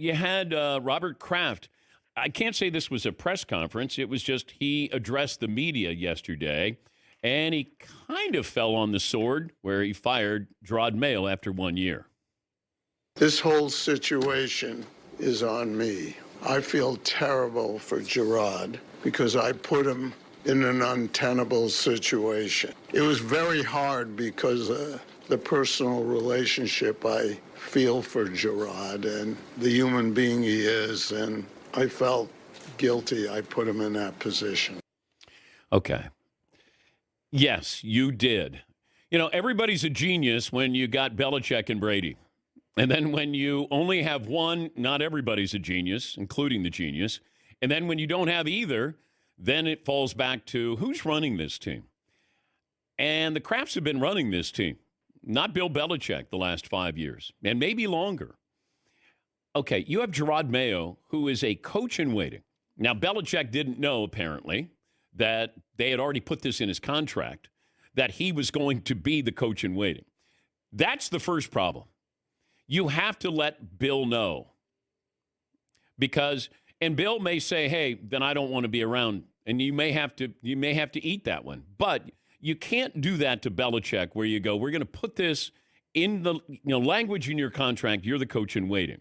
you had Robert Kraft. I can't say this was a press conference. It was just he addressed the media yesterday, and he kind of fell on the sword where he fired Jerod Mayo after 1 year. This whole situation is on me. I feel terrible for Jerod because I put him in an untenable situation. It was very hard because the personal relationship I feel for Jerod and the human being he is, and I felt guilty I put him in that position. Okay. Yes, you did. You know, everybody's a genius when you got Belichick and Brady. And then when you only have one, not everybody's a genius, including the genius. And then when you don't have either, then it falls back to who's running this team. And the Krafts have been running this team, not Bill Belichick the last 5 years, and maybe longer. Okay, you have Jerod Mayo, who is a coach in waiting. Now, Belichick didn't know, apparently, that they had already put this in his contract, that he was going to be the coach in waiting. That's the first problem. You have to let Bill know. And Bill may say, hey, then I don't want to be around. And you may have to eat that one. But you can't do that to Belichick where you go, we're going to put this in the language in your contract, you're the coach in waiting.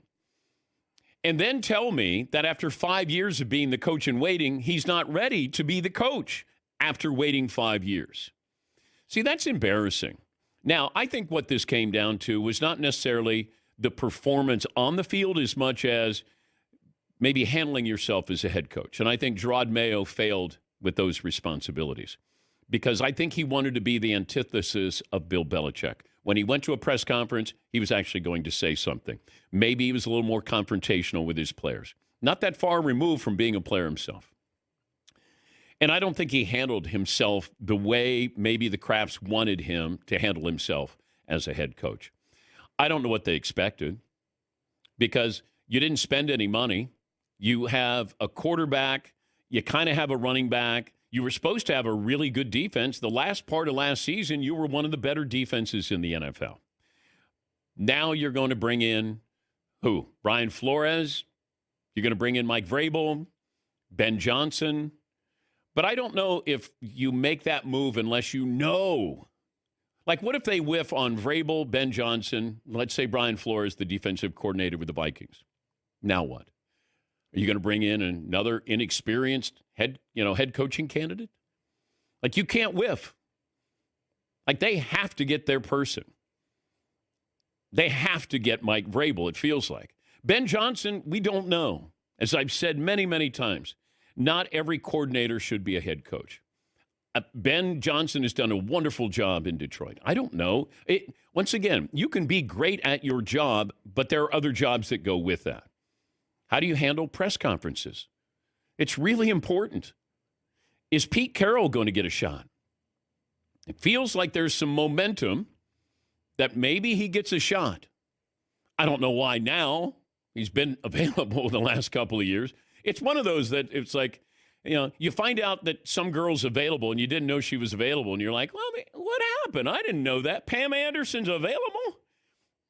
And then tell me that after 5 years of being the coach in waiting, he's not ready to be the coach after waiting 5 years. See, that's embarrassing. Now, I think what this came down to was not necessarily the performance on the field as much as maybe handling yourself as a head coach. And I think Jerod Mayo failed with those responsibilities because I think he wanted to be the antithesis of Bill Belichick. When he went to a press conference, he was actually going to say something. Maybe he was a little more confrontational with his players. Not that far removed from being a player himself. And I don't think he handled himself the way maybe the Krafts wanted him to handle himself as a head coach. I don't know what they expected because you didn't spend any money. You have a quarterback. You kind of have a running back. You were supposed to have a really good defense. The last part of last season, you were one of the better defenses in the NFL. Now you're going to bring in who? Brian Flores? You're going to bring in Mike Vrabel, Ben Johnson. But I don't know if you make that move unless you know. Like, what if they whiff on Vrabel, Ben Johnson, let's say Brian Flores, the defensive coordinator with the Vikings? Now what? Are you going to bring in another inexperienced head coaching candidate? Like, you can't whiff. Like, they have to get their person. They have to get Mike Vrabel, it feels like. Ben Johnson, we don't know. As I've said many, many times, not every coordinator should be a head coach. Ben Johnson has done a wonderful job in Detroit. I don't know. Once again, you can be great at your job, but there are other jobs that go with that. How do you handle press conferences? It's really important. Is Pete Carroll going to get a shot? It feels like there's some momentum that maybe he gets a shot. I don't know why now. He's been available the last couple of years. It's one of those that it's like, you find out that some girl's available and you didn't know she was available. And you're like, well, what happened? I didn't know that. Pam Anderson's available?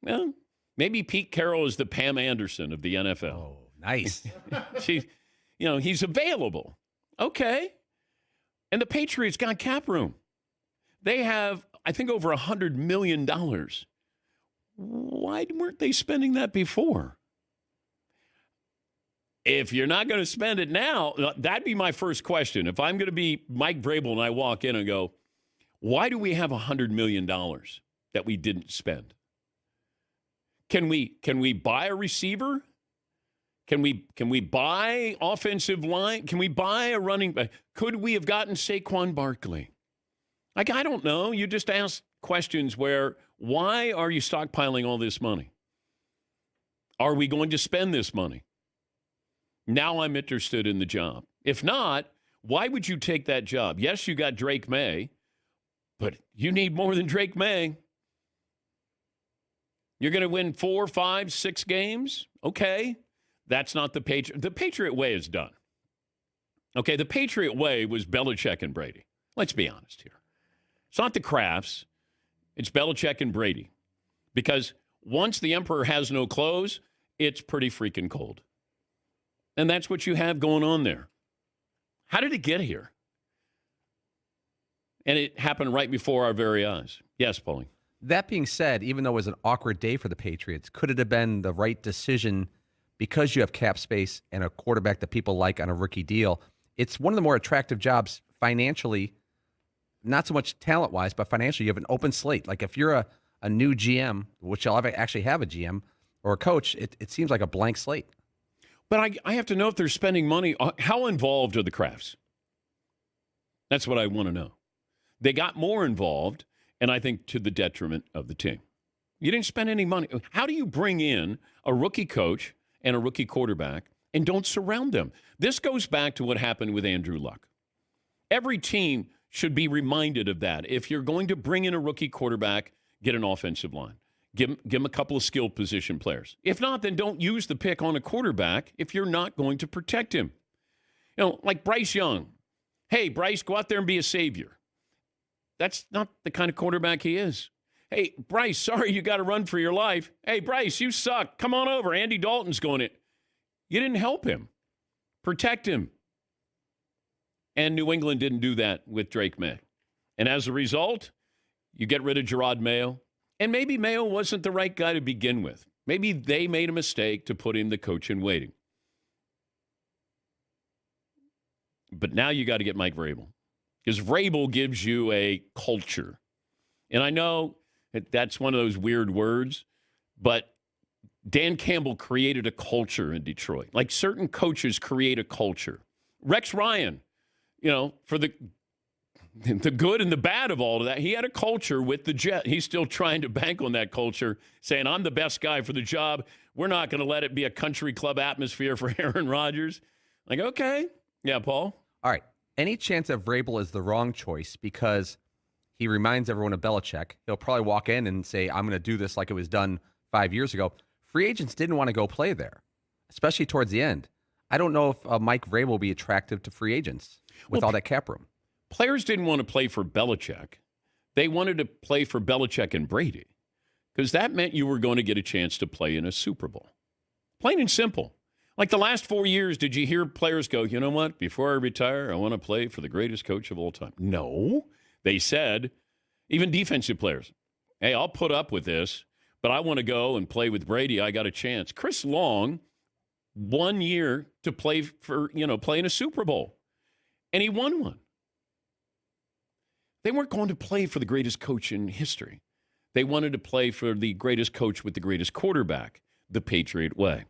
Well, maybe Pete Carroll is the Pam Anderson of the NFL. Oh, nice. He's available. Okay. And the Patriots got cap room. They have, I think, over $100 million. Why weren't they spending that before? If you're not going to spend it now, that'd be my first question. If I'm going to be Mike Vrabel and I walk in and go, why do we have $100 million that we didn't spend? Can we buy a receiver? Can we buy offensive line? Can we buy a running back? Could we have gotten Saquon Barkley? Like, I don't know. You just ask questions where, why are you stockpiling all this money? Are we going to spend this money? Now I'm interested in the job. If not, why would you take that job? Yes, you got Drake May, but you need more than Drake May. You're going to win 4, 5, 6 games? Okay. That's not the Patriot. The Patriot way is done. Okay, the Patriot way was Belichick and Brady. Let's be honest here. It's not the Krafts. It's Belichick and Brady. Because once the emperor has no clothes, it's pretty freaking cold. And that's what you have going on there. How did it get here? And it happened right before our very eyes. Yes, Paulie. That being said, even though it was an awkward day for the Patriots, could it have been the right decision because you have cap space and a quarterback that people like on a rookie deal? It's one of the more attractive jobs financially, not so much talent-wise, but financially. You have an open slate. Like if you're a new GM, which you'll actually have a GM or a coach, it seems like a blank slate. But I have to know if they're spending money. How involved are the Krafts? That's what I want to know. They got more involved, and I think to the detriment of the team. You didn't spend any money. How do you bring in a rookie coach and a rookie quarterback and don't surround them? This goes back to what happened with Andrew Luck. Every team should be reminded of that. If you're going to bring in a rookie quarterback, get an offensive line. Give him a couple of skilled position players. If not, then don't use the pick on a quarterback if you're not going to protect him. You know, like Bryce Young. Hey, Bryce, go out there and be a savior. That's not the kind of quarterback he is. Hey, Bryce, sorry you got to run for your life. Hey, Bryce, you suck. Come on over. Andy Dalton's going in. You didn't help him. Protect him. And New England didn't do that with Drake May. And as a result, you get rid of Jerod Mayo. And maybe Mayo wasn't the right guy to begin with. Maybe they made a mistake to put in the coach in waiting. But now you got to get Mike Vrabel. Because Vrabel gives you a culture. And I know that's one of those weird words, but Dan Campbell created a culture in Detroit. Like certain coaches create a culture. Rex Ryan, you know, for the good and the bad of all of that, he had a culture with the Jets. He's still trying to bank on that culture, saying, I'm the best guy for the job. We're not going to let it be a country club atmosphere for Aaron Rodgers. Like, okay. Yeah, Paul? All right. Any chance that Vrabel is the wrong choice because he reminds everyone of Belichick? He'll probably walk in and say, I'm going to do this like it was done 5 years ago. Free agents didn't want to go play there, especially towards the end. I don't know if Mike Vrabel will be attractive to free agents with all that cap room. Players didn't want to play for Belichick. They wanted to play for Belichick and Brady because that meant you were going to get a chance to play in a Super Bowl. Plain and simple. Like the last 4 years, did you hear players go, you know what, before I retire, I want to play for the greatest coach of all time? No. They said, even defensive players, hey, I'll put up with this, but I want to go and play with Brady. I got a chance. Chris Long, 1 year to play for, play in a Super Bowl, and he won one. They weren't going to play for the greatest coach in history. They wanted to play for the greatest coach with the greatest quarterback, the Patriot way.